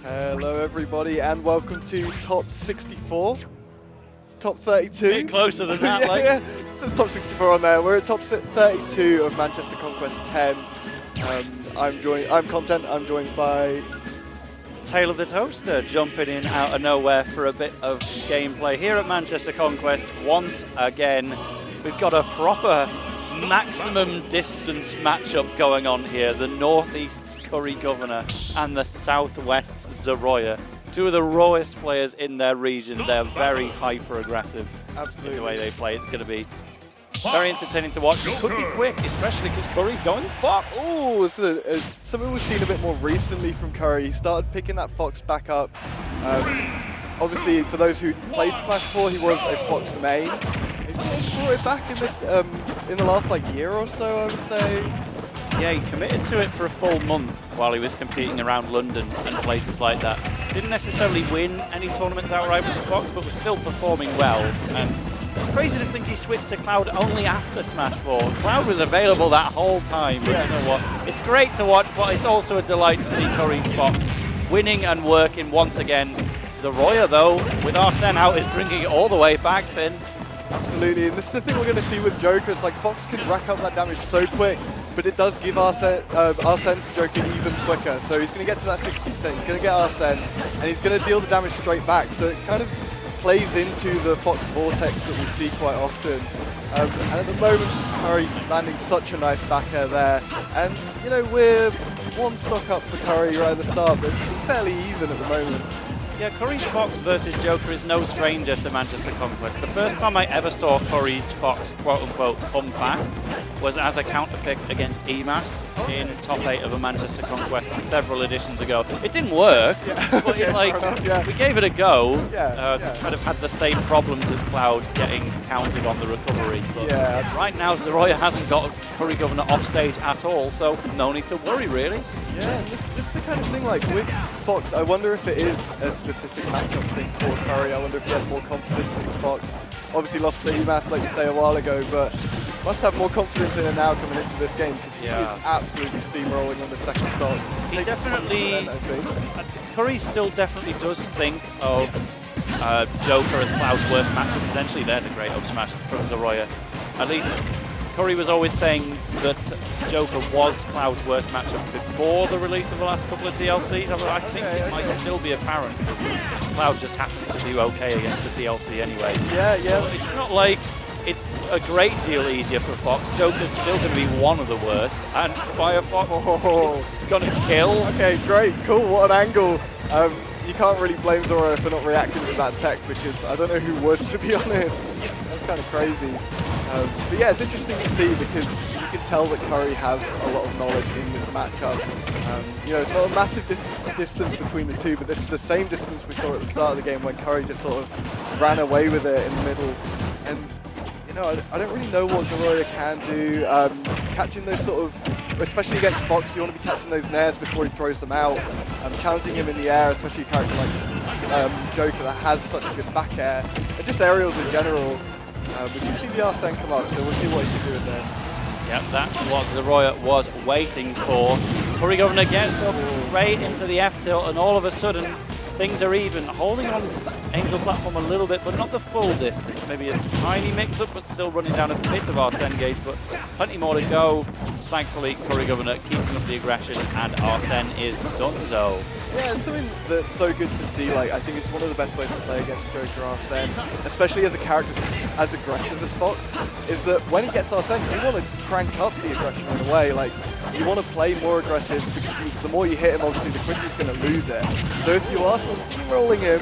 Hello everybody and welcome to top 64. It's top 32. A bit closer than that, yeah, like. yeah. So it's top 64 on there. We're at top 32 of Manchester Conquest 10. I'm Content. I'm joined by Taylor the Toaster jumping in out of nowhere for a bit of gameplay here at Manchester Conquest. Once again, we've got a proper maximum distance matchup going on here. The Northeast's CurryGovernor and the Southwest's Zeroya. Two of the rawest players in their region. They're very hyper-aggressive. Absolutely. In the way they play. It's going to be very entertaining to watch. It could be quick, especially because Curry's going Fox. Oh, it's something we've seen a bit more recently from Curry. He started picking that Fox back up. Obviously, for those who played Smash 4, he was a Fox main. He sort of brought it back in this in the last year or so, I would say. Yeah, he committed to it for a full month while he was competing around London and places like that. Didn't necessarily win any tournaments outright with the Fox, but was still performing well. And it's crazy to think he switched to Cloud only after Smash 4. Cloud was available that whole time, but you know what? It's great to watch, but it's also a delight to see Curry's Fox winning and working once again. Zeroya, though, with Arsene out, is bringing it all the way back, Finn. Absolutely, and this is the thing we're going to see with Joker. It's like Fox can rack up that damage so quick, but it does give Arsene to Joker even quicker. So he's going to get to that 60%, he's going to get Arsene, and he's going to deal the damage straight back. So it kind of plays into the Fox Vortex that we see quite often. And at the moment, Curry landing such a nice back air there. And, you know, we're one stock up for Curry right at the start, but it's fairly even at the moment. Yeah, Curry's Fox versus Joker is no stranger to Manchester Conquest. The first time I ever saw Curry's Fox, quote-unquote, come back was as a counter-pick against EMAS in top 8 of a Manchester Conquest several editions ago. It didn't work, but we gave it a go. Kind of had the same problems as Cloud getting counted on the recovery. But right now, Zeroya hasn't got CurryGovernor off stage at all, so no need to worry, really. Yeah, this is the kind of thing, like, with Fox, I wonder if it is a specific matchup thing for Curry. I wonder if he has more confidence in the Fox. Obviously lost to EMAS, like you say, a while ago, but must have more confidence in it now coming into this game, because he is absolutely steamrolling on the second stock. He definitely, Curry still definitely does think of Joker as Cloud's worst matchup. Potentially there's a great up smash from Zeroya. At least Curry was always saying that Joker was Cloud's worst matchup before the release of the last couple of DLCs. I think it might still be apparent because Cloud just happens to do okay against the DLC anyway. But it's not like it's a great deal easier for Fox. Joker's still going to be one of the worst, and Firefox is going to kill. Okay, great, cool, what an angle. You can't really blame Zeroya for not reacting to that tech, because I don't know who would, to be honest. That's kind of crazy. But yeah, it's interesting to see, because you can tell that Curry has a lot of knowledge in this matchup. You know, it's not a massive distance between the two, but this is the same distance we saw at the start of the game when Curry just sort of ran away with it in the middle. And, you know, I don't really know what Zeroya can do. Catching those sort of, especially against Fox, you want to be catching those nairs before he throws them out. Challenging him in the air, especially a character like Joker that has such a good back air, and just aerials in general. We do see the Arsene come up, so we'll see what he can do with this. Yep, that's what Zeroya was waiting for. CurryGovernor gets up straight into the F-tilt, and all of a sudden, things are even. Holding on Angel platform a little bit, but not the full distance. Maybe a tiny mix-up, but still running down a bit of Arsene gauge, but plenty more to go. Thankfully, CurryGovernor keeping up the aggression, and Arsene is done so. Yeah, it's something that's so good to see. Like, I think it's one of the best ways to play against Joker Arsene, especially as a character as aggressive as Fox, is that when he gets Arsene, you want to crank up the aggression in a way. Like, you want to play more aggressive because the more you hit him, obviously, the quicker he's going to lose it. So if you are sort of steamrolling him,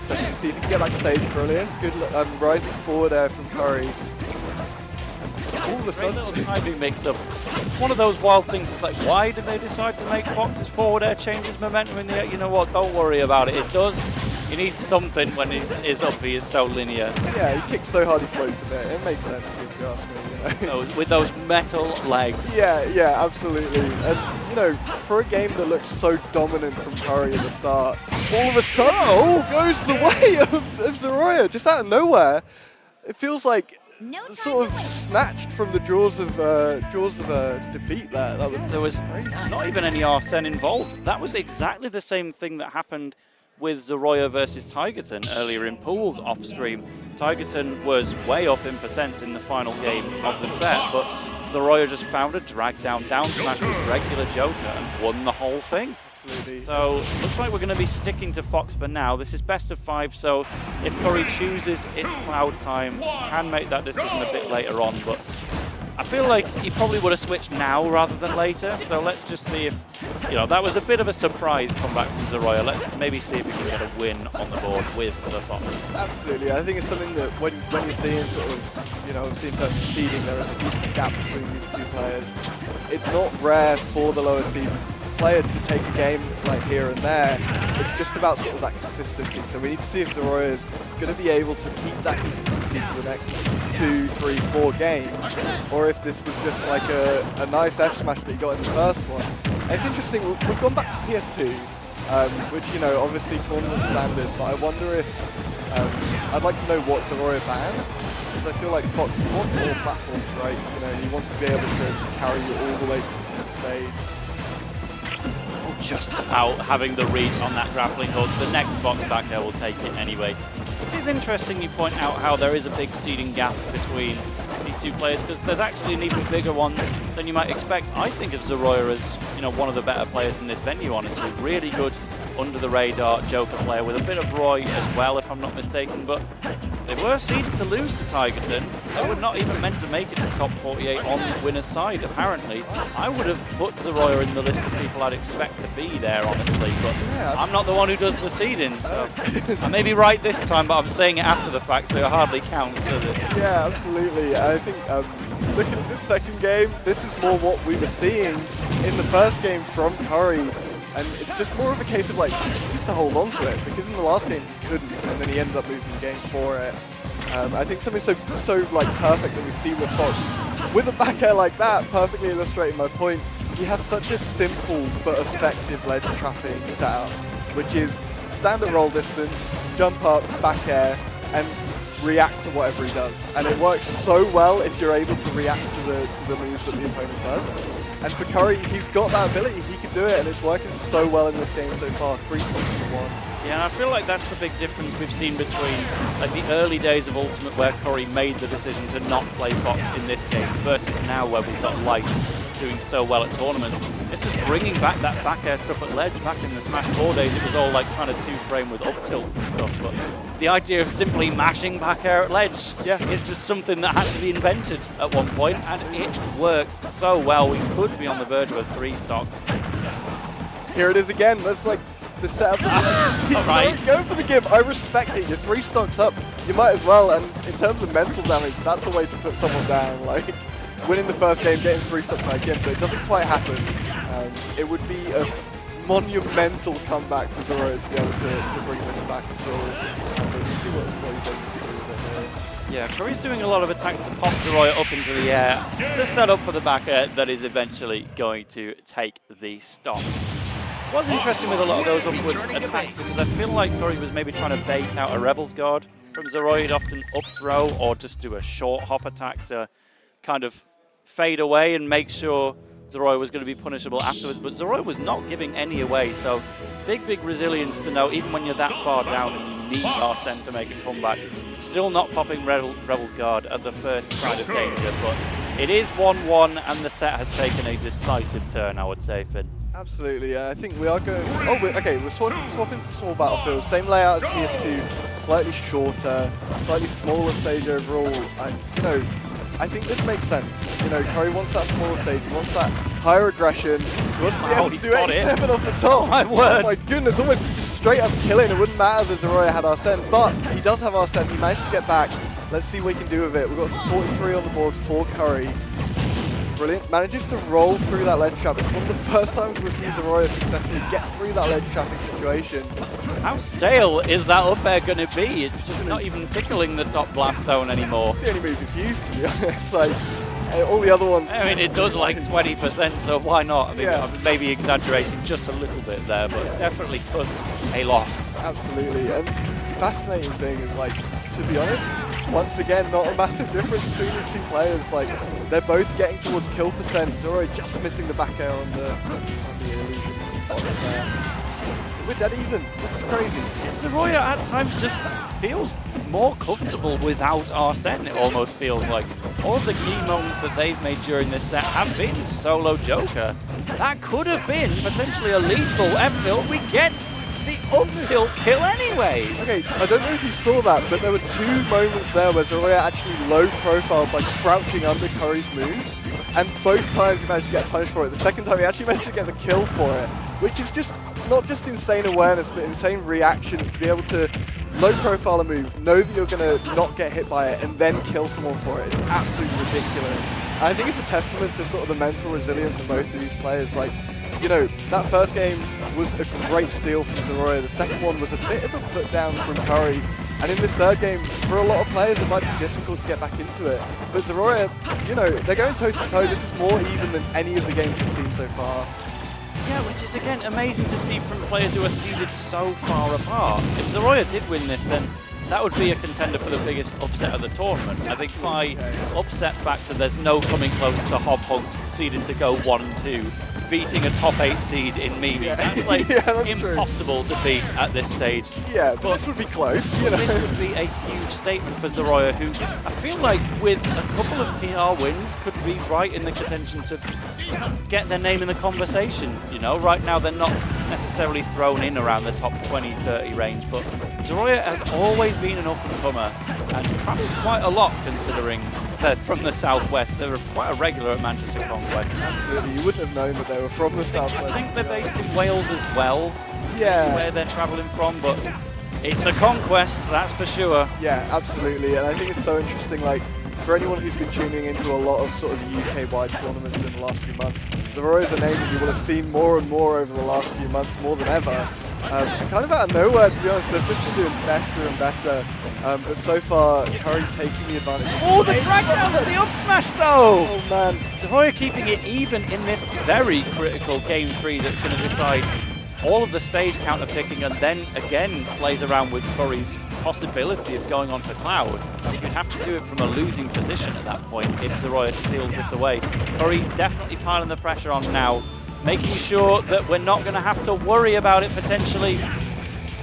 so see if he can get back stage, brilliant. Good rising forward there from Curry. All of a sudden, great little timing mix-up. It's one of those wild things. It's like, why did they decide to make Fox's forward air change his momentum in the air? You know what? Don't worry about it. It does. He needs something when he's up. He is so linear. Yeah, he kicks so hard he floats a bit. It makes sense if you ask me. You know? With those metal legs. Yeah, absolutely. And you know, for a game that looks so dominant from Curry at the start, all of a sudden goes the way of Zeroya, just out of nowhere. It feels like sort of snatched from the jaws of defeat there. There was crazy. not even any Arsene involved. That was exactly the same thing that happened with Zeroya versus Tigerton earlier in pools off stream. Tigerton was way up in percent in the final game of the set, but Zeroya just found a drag down smash with regular Joker and won the whole thing. Absolutely. So looks like we're going to be sticking to Fox for now. This is best of 5, so if Curry chooses its Cloud time, can make that decision a bit later on, but I feel like he probably would have switched now rather than later, so let's just see if, you know, that was a bit of a surprise comeback from Zeroya. Let's maybe see if we can get a win on the board with the Fox. Absolutely, I think it's something that when you're seeing sort of, you know, obviously in terms of seeding, there is a decent gap between these two players. It's not rare for the lower seed player to take a game like here and there. It's just about sort of that consistency. So we need to see if Zeroya is going to be able to keep that consistency for the next 2, 3, 4 games, or if this was just like a nice F smash that he got in the first one. And it's interesting, we've gone back to PS2, which, you know, obviously tournament standard, but I wonder if, I'd like to know what Zeroya banned, because I feel like Fox wants more platforms, right? You know, he wants to be able to carry you all the way to the top stage. Just about having the reach on that grappling hook. The next Fox back there will take it anyway. It is interesting you point out how there is a big seeding gap between these two players, because there's actually an even bigger one than you might expect. I think of Zeroya as, you know, one of the better players in this venue, honestly. Really good under the radar Joker player with a bit of Roy as well, if I'm not mistaken, but they were seeded to lose to Tigerton. They were not even meant to make it to top 48 on the winner's side, apparently. I would have put Zeroya in the list of people I'd expect to be there, honestly, but yeah, I'm not the one who does the seeding, so I may be right this time, but I'm saying it after the fact, so it hardly counts, does it? Yeah, absolutely. I think looking at this second game, this is more what we were seeing in the first game from Curry. And it's just more of a case of like, he needs to hold on to it, because in the last game he couldn't, and then he ended up losing the game for it. I think something so like perfect that we see with Fox, with a back air like that, perfectly illustrating my point. He has such a simple but effective ledge trapping setup, which is standard roll distance, jump up, back air, and react to whatever he does. And it works so well if you're able to react to the moves that the opponent does. And for Curry, he's got that ability, he can do it, and it's working so well in this game so far, 3 stocks to 1. Yeah, I feel like that's the big difference we've seen between like the early days of Ultimate, where Curry made the decision to not play Fox in this game, versus now where we've got Light doing so well at tournaments. It's just bringing back that back air stuff at ledge. Back in the Smash 4 days, it was all like trying to 2-frame with up tilts and stuff, but the idea of simply mashing back air at ledge is just something that had to be invented at one point, and it works so well. We could be on the verge of a 3-stock. Here it is again. That's like the setup. Right. Go for the give. I respect it. You're 3 stocks up. You might as well. And in terms of mental damage, that's a way to put someone down. Like winning the first game, getting 3 stocks by again, but it doesn't quite happen. It would be a monumental comeback for Zeroya to be able to bring this back at all. But you see what he's able to do with it here. Yeah, Curry's doing a lot of attacks to pop Zeroya up into the air to set up for the back air that is eventually going to take the stock. It was interesting with a lot of those upward attacks, because I feel like Curry was maybe trying to bait out a Rebel's Guard from Zeroya. He'd often up throw or just do a short hop attack to kind of fade away and make sure Zeroya was going to be punishable afterwards, but Zeroya was not giving any away, so big resilience to know, even when you're that far down and you need Arsene to make a comeback, still not popping Rebel's Guard at the first sign of danger, but it is 1-1 and the set has taken a decisive turn, I would say, Finn. Absolutely, yeah. I think we are going. Oh, we're swapping to small battlefield. Same layout as PS2, slightly shorter, slightly smaller stage overall. I think this makes sense. Curry wants that smaller stage. He wants that higher aggression. He wants to be able to do 87 off the top. Oh my word! Oh my goodness, almost just straight up killing. It wouldn't matter that Zeroya had Arsene, but he does have Arsene. He managed to get back. Let's see what he can do with it. We've got 43 on the board for Curry. Brilliant. Manages to roll through that ledge trap. It's one of the first times we've seen Zeroya successfully get through that ledge trapping situation. How stale is that up air going to be? It's just not even tickling the top blast zone anymore. It's the only move he's used, to be honest. Like, all the other ones... I mean, it does like 20%, so why not? I mean, I'm maybe exaggerating just a little bit there, but definitely does a lot. Absolutely. And fascinating thing is, like, to be honest, once again, not a massive difference between these two players. Like, they're both getting towards kill percent. Zeroya just missing the back air on the illusion from Fox there. We're dead even. This is crazy. Zeroya at times just feels more comfortable without Arsene, it almost feels like. All of the key moments that they've made during this set have been solo Joker. That could have been potentially a lethal F-tilt. We get the up-tilt kill anyway. Okay, I don't know if you saw that, but there were 2 moments there where Zeroya actually low profiled by crouching under Curry's moves, and both times he managed to get punished for it. The second time he actually managed to get the kill for it, which is just not just insane awareness, but insane reactions to be able to low profile a move, know that you're going to not get hit by it, and then kill someone for it. It's absolutely ridiculous. And I think it's a testament to sort of the mental resilience of both of these players. Like, that first game was a great steal from Zeroya. The second one was a bit of a put down from Curry. And in this third game, for a lot of players, it might be difficult to get back into it. But Zeroya, they're going toe-to-toe. This is more even than any of the games we've seen so far. Yeah, which is, again, amazing to see from players who are seeded so far apart. If Zeroya did win this, then that would be a contender for the biggest upset of the tournament. I think by upset factor, there's no coming close to Hob Hunks seeded to go 1-2. Beating a top 8 seed in Mimi. That's like that's impossible to beat at this stage. Yeah, but this would be close. This would be a huge statement for Zeroya, who I feel like with a couple of PR wins could be right in the contention to get their name in the conversation. Right now they're not necessarily thrown in around the top 20-30 range, but Zeroya has always been an up-and-comer and travelled quite a lot considering they're from the southwest. They were quite a regular at Manchester Conquest. Absolutely, you wouldn't have known that they were from the southwest. I think they're based in Wales as well. Yeah. Where they're travelling from, but it's a conquest, that's for sure. Yeah, absolutely, and I think it's so interesting, like, for anyone who's been tuning into a lot of sort of the UK-wide tournaments in the last few months, Zeroya is a name that you will have seen more and more over the last few months, more than ever. And kind of out of nowhere, to be honest, they've just been doing better and better. But so far, Curry taking the advantage. Oh, the drag down to the up smash, though! Oh, man. Zeroya keeping it even in this very critical Game 3 that's going to decide all of the stage counter picking, and then again plays around with Curry's possibility of going on to Cloud. You'd have to do it from a losing position at that point if Zeroya steals this away. Curry definitely piling the pressure on now, making sure that we're not going to have to worry about it potentially.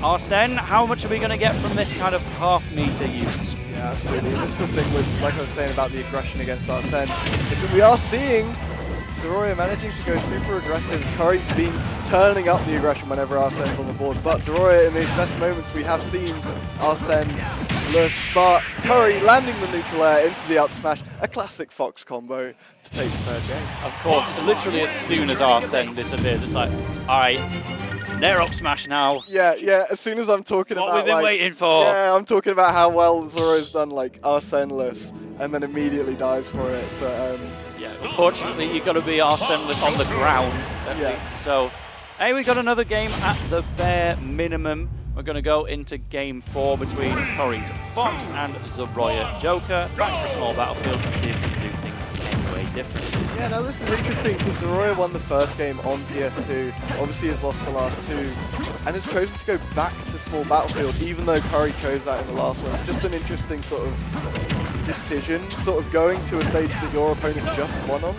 Arsene, how much are we going to get from this kind of half-meter use? Yeah, absolutely. And this is the thing with, like I was saying about the aggression against Arsene, is that we are seeing Zeroya managing to go super aggressive. Curry been turning up the aggression whenever Arsene's on the board. But Zeroya, in these best moments, we have seen Arsene less, but Curry landing the neutral air into the up smash. A classic Fox combo to take the third game. Of course, literally as soon as Arsene disappears, it's like, all right, they're up smash now. Yeah, as soon as I'm talking about, what we've been waiting for. Yeah, I'm talking about how well Zeroya's done, like, Arsene-less, and then immediately dies for it. But yeah, unfortunately, you've got to be Arsene-less on the ground, at least. So, hey, we got another game at the bare minimum. We're going to go into Game 4 between Curry's Fox and Zeroya Joker. Back to small battlefield to see if we can do things any way differently. Yeah, now this is interesting because Zeroya won the first game on PS2, obviously has lost the last 2, and has chosen to go back to small battlefield, even though Curry chose that in the last one. It's just an interesting sort of decision, sort of going to a stage that your opponent just won on.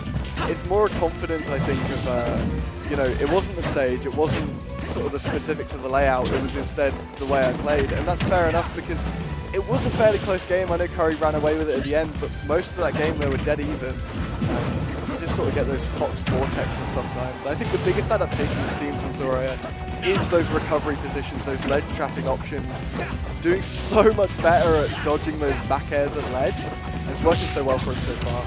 It's more a confidence, I think, of, it wasn't the stage, it wasn't sort of the specifics of the layout, it was instead the way I played, and that's fair enough because it was a fairly close game. I know Curry ran away with it at the end, but for most of that game they were dead even. sort of get those Fox vortexes sometimes. I think the biggest adaptation we've seen from Zeroya is those recovery positions, those ledge trapping options. Doing so much better at dodging those back airs at ledge. And it's working so well for him so far.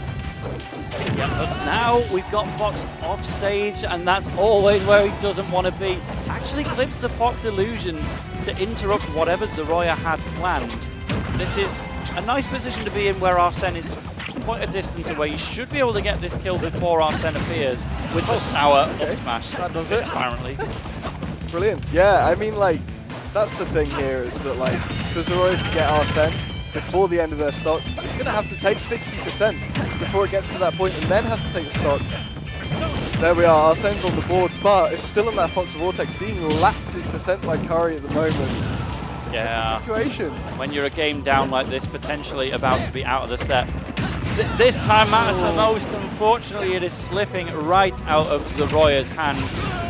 Yeah, but now we've got Fox off stage, and that's always where he doesn't want to be. Actually clips the Fox illusion to interrupt whatever Zeroya had planned. This is a nice position to be in where Arsene is quite a distance away. You should be able to get this kill before Arsene appears with the sour up smash. That does it. Apparently. Brilliant. Yeah, I mean, like, that's the thing here is that, like, for Zeroya to get Arsene before the end of their stock, it's going to have to take 60% before it gets to that point, and then has to take the stock. There we are, Arsene's on the board, but it's still in that Fox Vortex, being lapped in percent by Curry at the moment. It's a Yeah. tricky situation. When you're a game down like this, potentially about to be out of the set. This time matters the most. Unfortunately, it is slipping right out of Zeroya's hand.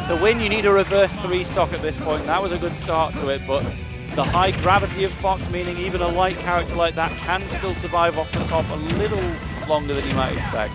To win, you need a reverse 3 stock at this point. That was a good start to it, but the high gravity of Fox, meaning even a light character like that can still survive off the top a little longer than you might expect.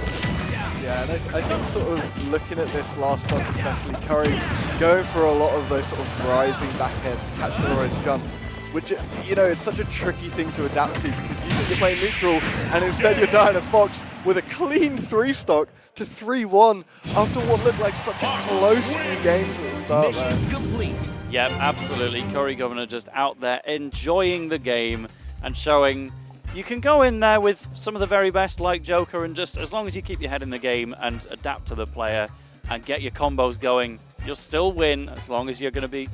Yeah, and I think sort of looking at this last stock, especially Curry going for a lot of those sort of rising back airs to catch Zeroya's jumps, which, you know, it's such a tricky thing to adapt to because you think you're playing neutral and instead you're dying a Fox with a clean 3 stock to 3-1 after what looked like such a close few games at the start there. Complete. Yeah, absolutely. CurryGovernor just out there enjoying the game and showing you can go in there with some of the very best like Joker, and just as long as you keep your head in the game and adapt to the player and get your combos going, you'll still win as long as you're going to be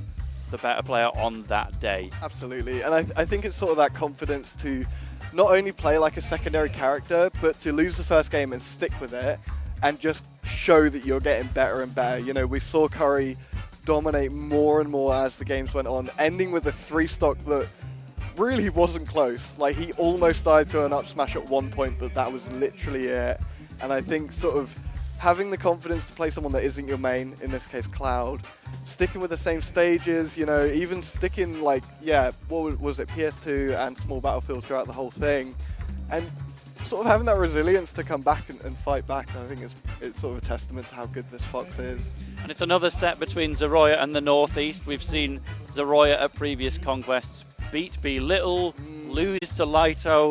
the better player on that day. Absolutely, and I think it's sort of that confidence to not only play like a secondary character, but to lose the first game and stick with it and just show that you're getting better and better. You know, we saw Curry dominate more and more as the games went on, ending with a 3 stock that really wasn't close. Like, he almost died to an up smash at one point, but that was literally it. And I think sort of having the confidence to play someone that isn't your main, in this case Cloud, sticking with the same stages, you know, even sticking like, yeah, what was it, PS2 and Small Battlefield throughout the whole thing, and sort of having that resilience to come back and fight back. I think it's sort of a testament to how good this Fox is. And it's another set between Zeroya and the Northeast. We've seen Zeroya at previous conquests beat B Little, lose to Lito,